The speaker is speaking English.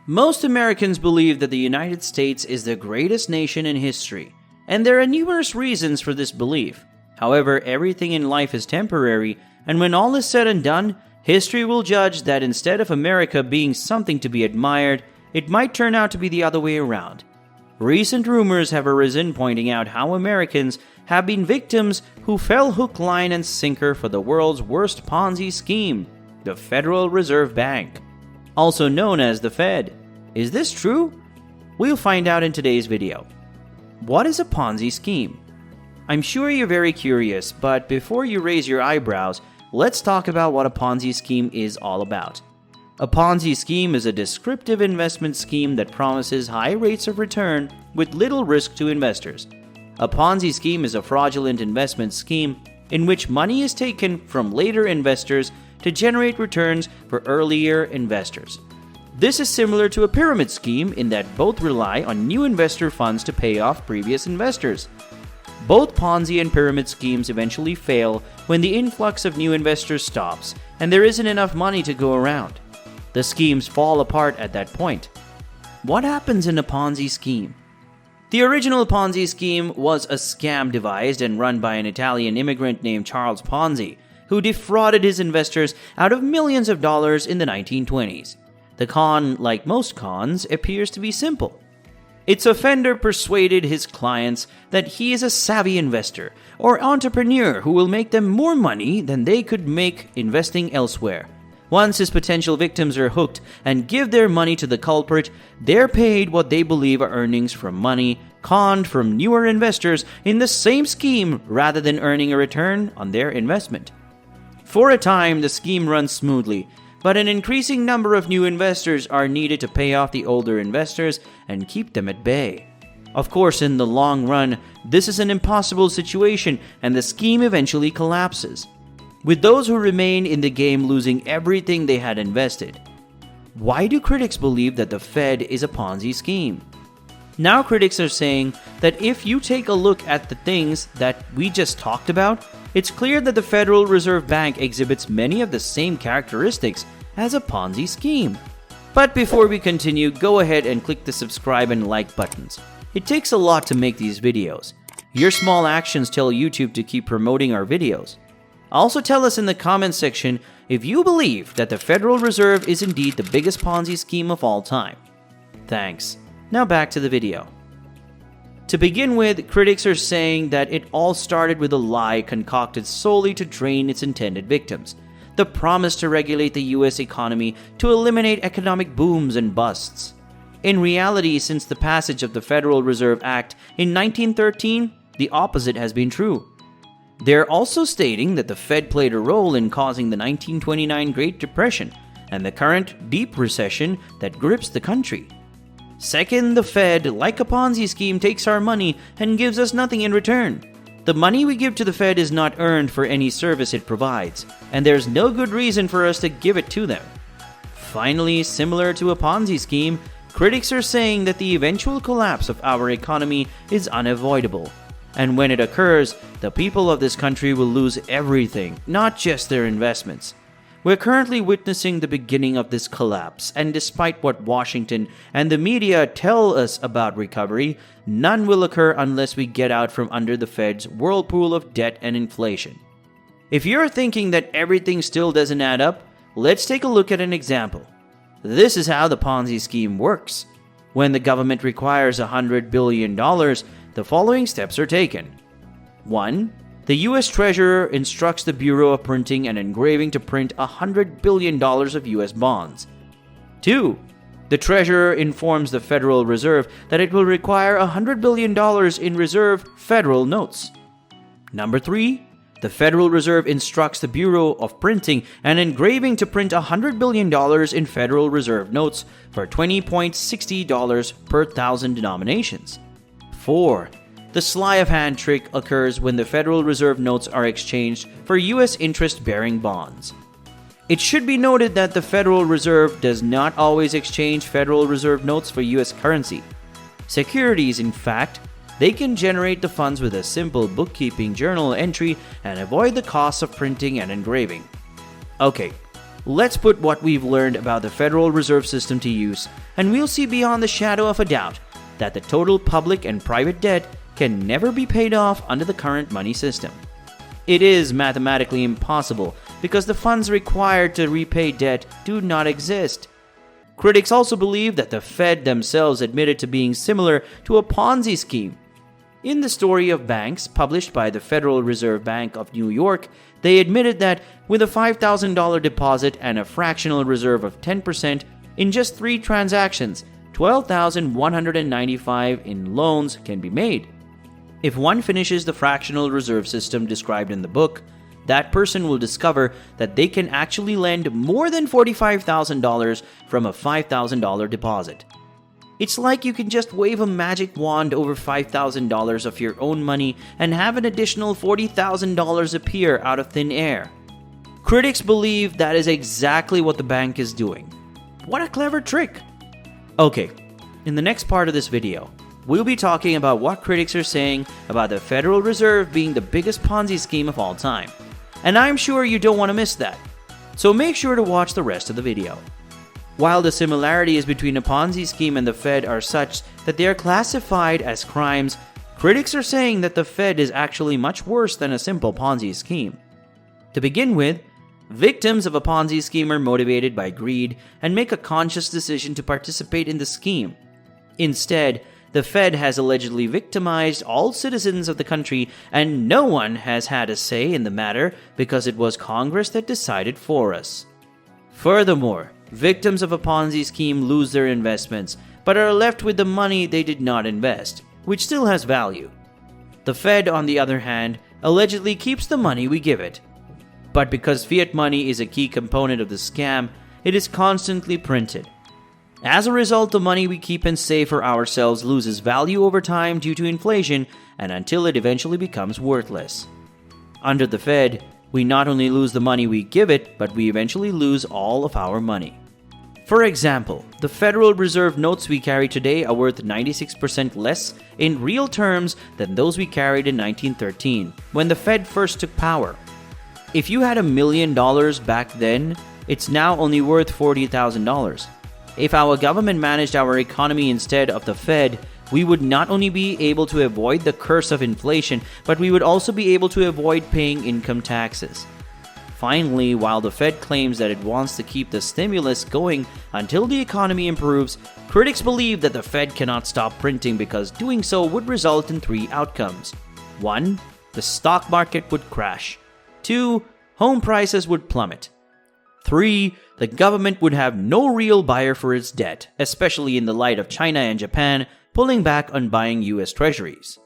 Most Americans believe that the United States is the greatest nation in history, and there are numerous reasons for this belief. However, everything in life is temporary, and when all is said and done, history will judge that instead of America being something to be admired, it might turn out to be the other way around. Recent rumors have arisen pointing out how Americans have been victims who fell hook, line, and sinker for the world's worst Ponzi scheme, the Federal Reserve Bank, also known as the Fed. Is this true? We'll find out in today's video. What is a Ponzi scheme? I'm sure you're very curious, but before you raise your eyebrows, let's talk about what a Ponzi scheme is all about. A Ponzi scheme is a descriptive investment scheme that promises high rates of return with little risk to investors. A Ponzi scheme is a fraudulent investment scheme in which money is taken from later investors to generate returns for earlier investors. This is similar to a pyramid scheme in that both rely on new investor funds to pay off previous investors. Both Ponzi and pyramid schemes eventually fail when the influx of new investors stops and there isn't enough money to go around. The schemes fall apart at that point. What happens in a Ponzi scheme? The original Ponzi scheme was a scam devised and run by an Italian immigrant named Charles Ponzi, who defrauded his investors out of millions of dollars in the 1920s. The con, like most cons, appears to be simple. Its offender persuaded his clients that he is a savvy investor or entrepreneur who will make them more money than they could make investing elsewhere. Once his potential victims are hooked and give their money to the culprit, they're paid what they believe are earnings from money conned from newer investors in the same scheme rather than earning a return on their investment. For a time, the scheme runs smoothly, but an increasing number of new investors are needed to pay off the older investors and keep them at bay. Of course, in the long run, this is an impossible situation and the scheme eventually collapses, with those who remain in the game losing everything they had invested. Why do critics believe that the Fed is a Ponzi scheme? Now critics are saying that if you take a look at the things that we just talked about, it's clear that the Federal Reserve Bank exhibits many of the same characteristics as a Ponzi scheme. But before we continue, go ahead and click the subscribe and like buttons. It takes a lot to make these videos. Your small actions tell YouTube to keep promoting our videos. Also tell us in the comments section if you believe that the Federal Reserve is indeed the biggest Ponzi scheme of all time. Thanks. Now back to the video. To begin with, critics are saying that it all started with a lie concocted solely to drain its intended victims. The promise to regulate the US economy to eliminate economic booms and busts. In reality, since the passage of the Federal Reserve Act in 1913, the opposite has been true. They're also stating that the Fed played a role in causing the 1929 Great Depression and the current deep recession that grips the country. Second, the Fed, like a Ponzi scheme, takes our money and gives us nothing in return. The money we give to the Fed is not earned for any service it provides, and there's no good reason for us to give it to them. Finally, similar to a Ponzi scheme, critics are saying that the eventual collapse of our economy is unavoidable. And when it occurs, the people of this country will lose everything, not just their investments. We're currently witnessing the beginning of this collapse, and despite what Washington and the media tell us about recovery, none will occur unless we get out from under the Fed's whirlpool of debt and inflation. If you're thinking that everything still doesn't add up, let's take a look at an example. This is how the Ponzi scheme works. When the government requires $100 billion, the following steps are taken. 1. The U.S. Treasurer instructs the Bureau of Printing and Engraving to print $100 billion of U.S. bonds. 2. The Treasurer informs the Federal Reserve that it will require $100 billion in reserve federal notes. 3. The Federal Reserve instructs the Bureau of Printing and Engraving to print $100 billion in Federal Reserve notes for $20.60 per thousand denominations. 4. The sleight of hand trick occurs when the Federal Reserve notes are exchanged for U.S. interest-bearing bonds. It should be noted that the Federal Reserve does not always exchange Federal Reserve notes for U.S. currency. Securities, in fact, they can generate the funds with a simple bookkeeping journal entry and avoid the costs of printing and engraving. Okay, let's put what we've learned about the Federal Reserve System to use, and we'll see beyond the shadow of a doubt that the total public and private debt can never be paid off under the current money system. It is mathematically impossible because the funds required to repay debt do not exist. Critics also believe that the Fed themselves admitted to being similar to a Ponzi scheme. In The Story of Banks, published by the Federal Reserve Bank of New York, they admitted that with a $5,000 deposit and a fractional reserve of 10%, in just 3 transactions, $12,195 in loans can be made. If one finishes the fractional reserve system described in the book, that person will discover that they can actually lend more than $45,000 from a $5,000 deposit. It's like you can just wave a magic wand over $5,000 of your own money and have an additional $40,000 appear out of thin air. Critics believe that is exactly what the bank is doing. What a clever trick! Okay, in the next part of this video, we'll be talking about what critics are saying about the Federal Reserve being the biggest Ponzi scheme of all time. And I'm sure you don't want to miss that. So make sure to watch the rest of the video. While the similarities between a Ponzi scheme and the Fed are such that they are classified as crimes, critics are saying that the Fed is actually much worse than a simple Ponzi scheme. To begin with, victims of a Ponzi scheme are motivated by greed and make a conscious decision to participate in the scheme. Instead, the Fed has allegedly victimized all citizens of the country, and no one has had a say in the matter because it was Congress that decided for us. Furthermore, victims of a Ponzi scheme lose their investments, but are left with the money they did not invest, which still has value. The Fed, on the other hand, allegedly keeps the money we give it. But because fiat money is a key component of the scam, it is constantly printed. As a result, the money we keep and save for ourselves loses value over time due to inflation and until it eventually becomes worthless. Under the Fed, we not only lose the money we give it, but we eventually lose all of our money. For example, the Federal Reserve notes we carry today are worth 96% less in real terms than those we carried in 1913, when the Fed first took power. If you had $1 million back then, it's now only worth $40,000. If our government managed our economy instead of the Fed, we would not only be able to avoid the curse of inflation, but we would also be able to avoid paying income taxes. Finally, while the Fed claims that it wants to keep the stimulus going until the economy improves, critics believe that the Fed cannot stop printing because doing so would result in 3 outcomes. 1. The stock market would crash. 2. Home prices would plummet. 3. The government would have no real buyer for its debt, especially in the light of China and Japan pulling back on buying US treasuries.